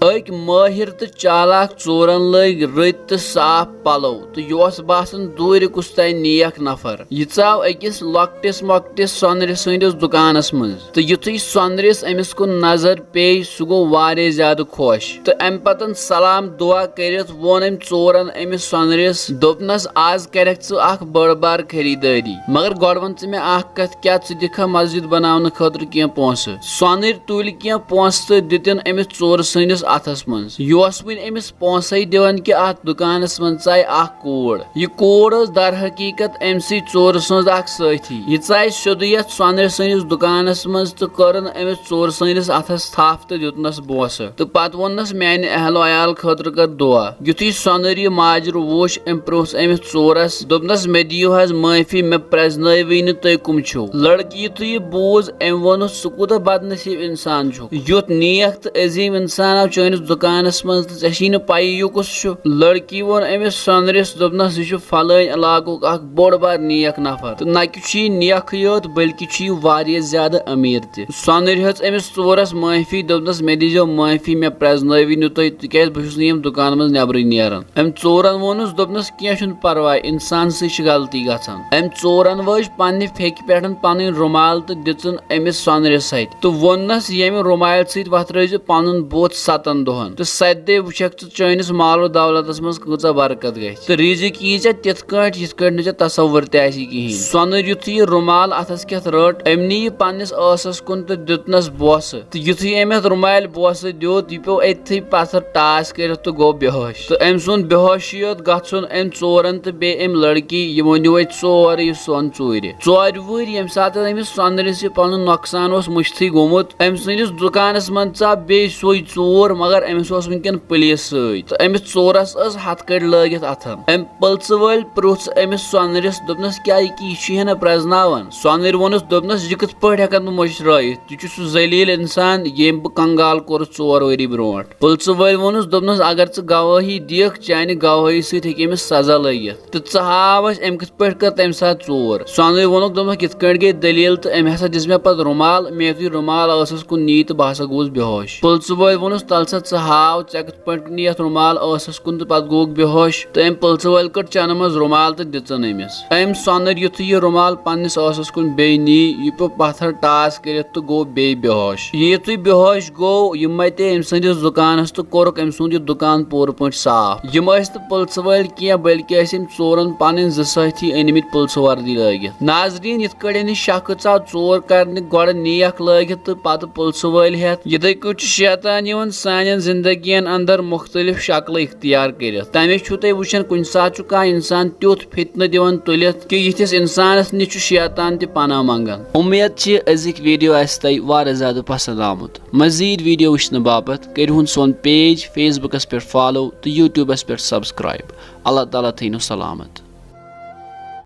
अक माहिर तो चालाक चोरन लग रत तो साफ पलो तो यह बासन दूर कुस्तान नेक नफर। यह चाव अकिस लकटिस मकटिस सोनरिस सन्दस दुकानस मज तो युथुई सोनरिस अमिस कुन नजर पे सह गो वारिया ज्यादा खुश तो अम पतन सलाम दुआ करित वोन अम चोरन अमिस सोनरिस दोपनस आज करक च अख बड़ बार खरीदारी मगर गोड वन मे अख कथ क्या च दिखा मस्जिद बनाने खतर कह पोस सोनर तुल कह पोस तो दितन अमिस चोर सन्दस अथस मज यह वन अमिस पोसे दिवान कि अत दुकानस मज चाय अख कोड़ यह कोड़ दर हकीकत अम सी चोर सज अख साथी यह चाय सोदु यथ सोनर सन्दस दुकानस मज तो करन अमिस चोर सन्दस अथस थप तो दितनस बोस तो पत वोनस माने अहलो अयाल खतर कर दुआ युथुई सोनर यह माजर वोश अम प्रोस अमिस चोरस दोपनस मे दियो हज माफी मे प्रजनवी न तुम कम छो लड़की युथुई बोज अम वोन सह कूत बदनसीब इंसान युत नेक तो अजीम इंसान आव चैनिस दुकानस मज तो ची न पाई यह कुस लड़की वोन अमिस सोनरिस दोपनस यह फलान इलाकुक अख बोड़ बार नेक नफर तो न कि नेक योत बल्कि वारिया ज्यादा अमीर त सोनर हेच अमिस चोरस माफी दोपनस मे दीजो माफी मे प्रजनवी न तुम तिकाज बहुत यम दुकान मज नबर नेरान अम चोरन वोनस दोपनस कह परवाह इंसान सह गलती गछान अम चोरन वज पन्ने फेक पे पन रुमाल तो दिचन अमिस सोनरिस तो वोनस यम रुमाल सत वथ रज पन बोत 7 दोहन तो 7 दे वुचक चैनिस मालो दौलतस मज कचा बरकत गई तो रिजिक यी तिथ कह तस्वर तहन सोनर युथु रुमाल अथस कथ रट अम नी पन्निस आसस कुन तो दितनस बोस तो युथु अम रुमाल बोस दियोत यह पे अथी पत्थर टास कर तो गो बेहोश तो अम सुन बेहोशियत गन अम चोरन तो बे अम लड़की यमो निव चोर यह सोन चोर वुर यम सात अमिस सोनरिस पन नुकसान मुश्ती गोमुत अम सन्दस दुकानस मन चा बे सोई चोर मगर अमिस वनकन पुलिस सत तो अमिस चोरस हथकड़ लगित अथन अम पुलिस वल प्रोस अमिस सोनरिस दोपनस क्या यह प्रजनावन सोनर वोनस दोपनस यह कथ पे हेकन बह मशराइत यह सह जलील इंसान यम बह कंगाल कोर 4 वरी ब्रोट पुलिस वल वोनस दोपनस अगर च गवाही दिख चाने गवाही सत अमिस सजा लगित तो च हाव अम कथ पे कर तम सात चोर सोनर वोनक दोपनस किथ गई दलील तो अम हसा दिस मे पे रुमाल मे यु रुमाल आसस कुन नी तो बह गोस बेहोश पुलिस वल वोनस तल सा च हाव चे कथ पे नी रुमाल आसस कुन तो पे गो बेहोश तो अम पुलिस वल कड़ चन मज रुमाल तो दिचन अमिस अम सोनर युथु यह रुमाल पन्निस आसस कुन बे नी यह पे पत्थर टास कर तो गो बे बेहोश युथु बेहोश गो यह मते अम सन्दस दुकानस तो कोरक अम सुंद दुकान पूर पे साफ यम तो पुलिस वल कह बल्कि चोरन पन साथी अनमित पुलिस वर्दी लगित नाजरीन यथ कड़ शक चा चोर कर गोड़ नेक लगित तो पत पुलिस वल हेत यथे कट शैतान यवन सान जिंदगियन अंदर मुख्तलिफ शक्ल इख्तियार कर तमे तुम वुचन कुन सात कह इंसान तुथ फितन दिवन तुलित कि यिथिस इंसानस निश शैतान तह पना मंगन उम्मीद अजिक वीडियो तय वारिया ज्यादा पसंद आमुत मजीद वीडियो वुचन बापत करूँ सोन पेज फेसबुकस पे फॉलो तो यूट्यूबस पे सब्सक्राइब अल्लाह ताला थीनु सलामत।